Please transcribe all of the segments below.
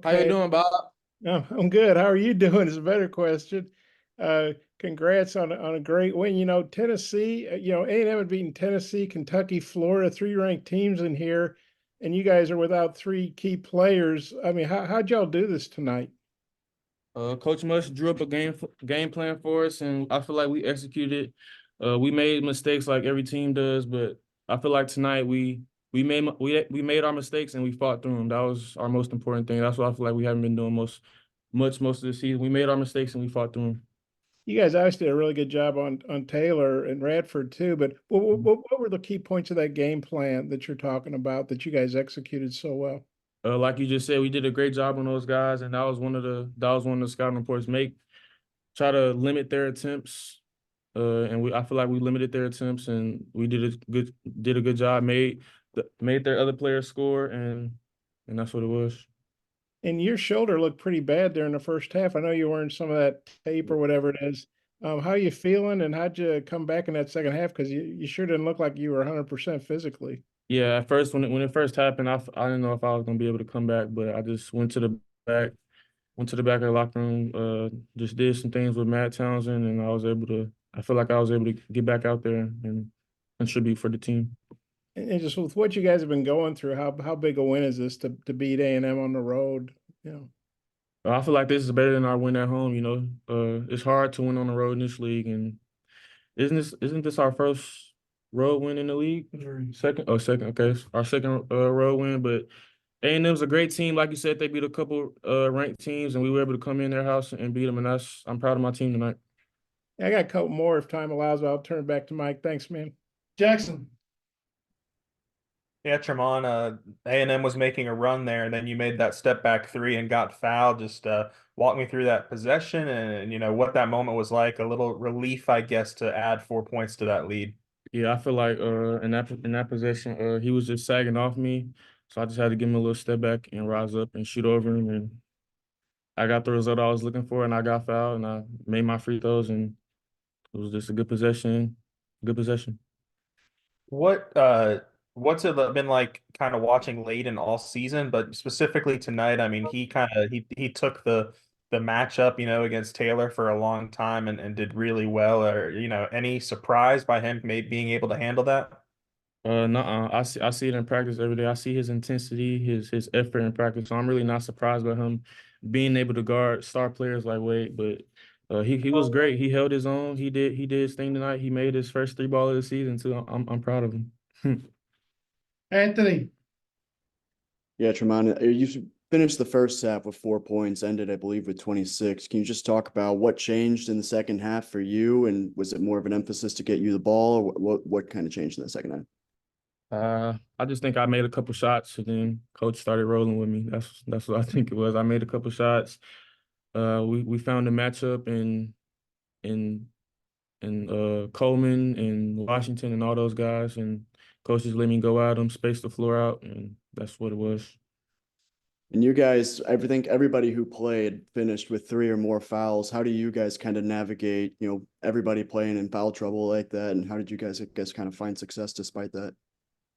How you Hey, doing, Bob? I'm good. How are you doing? Is a better question. Congrats on a great win. Tennessee, A&M had beaten Tennessee, Kentucky, Florida, three ranked teams in here, and you guys are without three key players. I mean, how'd y'all do this tonight? Coach Mush drew up a game plan for us, and I feel like we executed. We made mistakes like every team does, but I feel like tonight we made our mistakes and we fought through them. That was our most important thing. That's what I feel like we haven't been doing most of the season. We made our mistakes and we fought through You guys obviously did a really good job on Taylor and Radford too, but them. what were the key points of that game plan that you're talking about that you guys executed so well? Like you just said, we did a great job on those guys, and that was one of the scouting reports. Try to limit their attempts. I feel like we limited their attempts, and we did a good job. Made their other players score, and that's what it was. And your shoulder looked pretty bad there in the first half. I know you're wearing some of that tape or whatever it is. How you feeling, and how'd you come back in that second half? Because you sure didn't look like you were 100% physically. Yeah, at first when it first happened, I didn't know if I was gonna be able to come back, but I just back, went to the back of the locker room, just did some things with Matt Townsend, and I feel like I was able to get back out there and contribute for the team. And just with what you guys have been going through, how big a win is this to beat A&M on the road? You know. I feel like this is better than our win at home. It's hard to win on the road in this league, and isn't this our first road win in the league? Second? Oh, second. Okay, it's our second road win. But A&M's a great team. Like you said, they beat a couple ranked teams, and we were able to come in their house and beat them. And I'm proud of my team tonight. I got a couple more if time allows. But I'll turn it back to Mike. Thanks, man. Jackson. Yeah, Tramon, A&M was making a run there, and then you made that step back three and got fouled. Just walk me through that possession and what that moment was like. A little relief, I guess, to add 4 points to that lead. Yeah, I feel like in that possession, he was just sagging off me, so I just had to give him a little step back and rise up and shoot over him, and I got the result I was looking for, and I got fouled, and I made my free throws, and it was just a good possession. Good possession. What what's it been like kind of watching Layden all season, but specifically tonight? I mean, he took the matchup, against Taylor for a long time and did really well. Or, any surprise by him maybe being able to handle that? No, I see it in practice every day. I see his intensity, his effort in practice. So I'm really not surprised by him being able to guard star players like Wade. But he was great. He held his own. He did his thing tonight. He made his first three ball of the season too. I'm proud of him. Anthony. Yeah, Tramon, you finished the first half with 4 points, ended, I believe, with 26. Can you just talk about what changed in the second half for you? And was it more of an emphasis to get you the ball, or what kind of changed in the second half? I just think I made a couple shots, and then coach started rolling with me. That's what I think it was. I made a couple shots. We found a matchup in Coleman and Washington and all those guys, and coaches let me go at them, space the floor out, and that's what it was. And you guys, I think everybody who played finished with three or more fouls. How do you guys kind of navigate, everybody playing in foul trouble like that? And how did you guys, I guess, kind of find success despite that?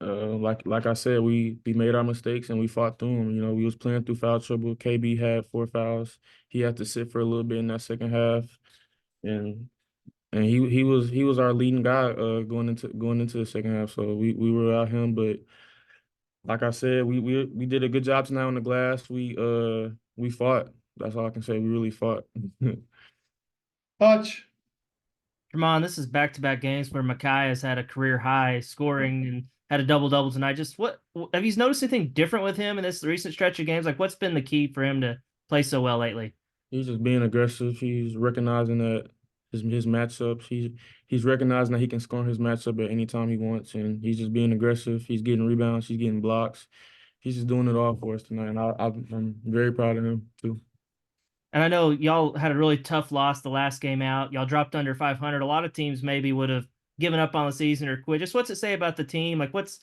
Like I said, we made our mistakes and we fought through them. We was playing through foul trouble. KB had four fouls. He had to sit for a little bit in that second half, and he was our leading guy going into the second half. So we were out him, but like I said, we did a good job tonight on the glass. We fought. That's all I can say. We really fought. Touch. Tramon, this is back-to-back games where Makai has had a career high scoring and had a double-double tonight. Just what have you noticed anything different with him in this recent stretch of games? Like, what's been the key for him to play so well lately? He's just being aggressive. He's recognizing that his matchups. He's recognizing that he can score his matchup at any time he wants, and he's just being aggressive. He's getting rebounds. He's getting blocks. He's just doing it all for us tonight, and I'm very proud of him too. And I know y'all had a really tough loss the last game out. Y'all dropped under 500. A lot of teams maybe would have given up on the season or quit. Just what's it say about the team? Like, what's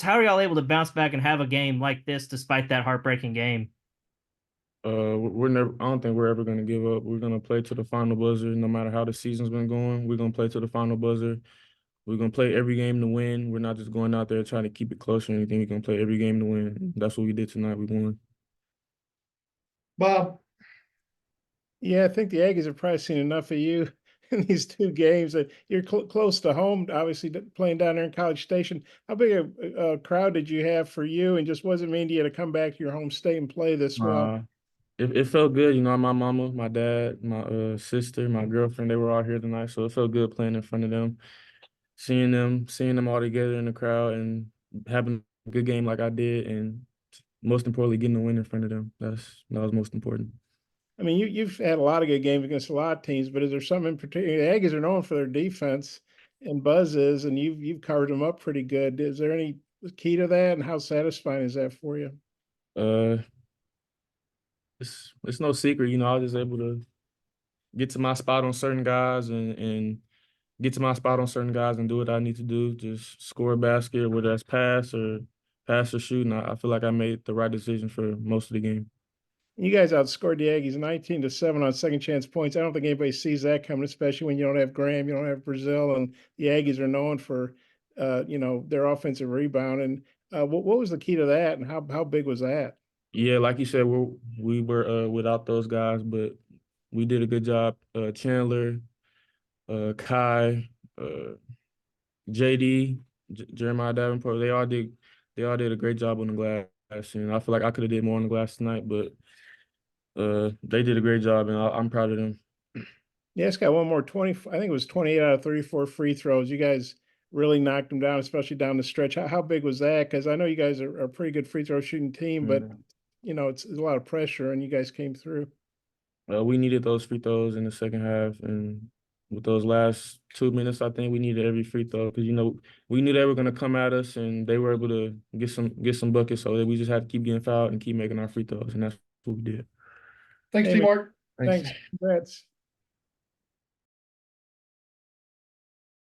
how are y'all able to bounce back and have a game like this despite that heartbreaking game? We're never. I don't think we're ever going to give up. We're going to play to the final buzzer, no matter how the season's been going. We're going to play to the final buzzer. We're going to play every game to win. We're not just going out there trying to keep it close or anything. We're going to play every game to win. That's what we did tonight. We won. Bob, Yeah, I think the Aggies have probably seen enough of you in these two games. That you're close to home, obviously playing down there in College Station. How big a crowd did you have for you, and just what does it mean to you to come back to your home state and play this well? It felt good, you know. My mama, my dad, my sister, my girlfriend, they were all here tonight, so it felt good playing in front of them, seeing them all together in the crowd, and having a good game like I did, and most importantly, getting the win in front of them. That was most important. I mean, you've had a lot of good games against a lot of teams, but is there something in particular? The Aggies are known for their defense, and Buzz is, and you've covered them up pretty good. Is there any key to that, and how satisfying is that for you? Uh, it's no secret, you know. I was just able to get to my spot on certain guys and get to my spot on certain guys and do what I need to do. Just score a basket, whether that's pass or shoot. And I feel like I made the right decision for most of the game. You guys outscored the Aggies 19-7 on second chance points. I don't think anybody sees that coming, especially when you don't have Graham, you don't have Brazil, and the Aggies are known for, their offensive rebound. And what was the key to that, and how big was that? Yeah, like you said, we were without those guys, but we did a good job. Chandler, Kai, JD, Jeremiah Davenport, they all did a great job on the glass. And I feel like I could have did more on the glass tonight, but they did a great job, and I'm proud of them. Yeah, it's got one more 20. I think it was 28 out of 34 free throws. You guys really knocked them down, especially down the stretch. How big was that? Because I know you guys are a pretty good free throw shooting team, but it's a lot of pressure, and you guys came through. We needed those free throws in the second half, and with those last 2 minutes, I think we needed every free throw because we knew they were going to come at us, and they were able to get some buckets. So we just had to keep getting fouled and keep making our free throws, and that's what we did. thanks, Hey, T. Mark. Thanks. Congrats.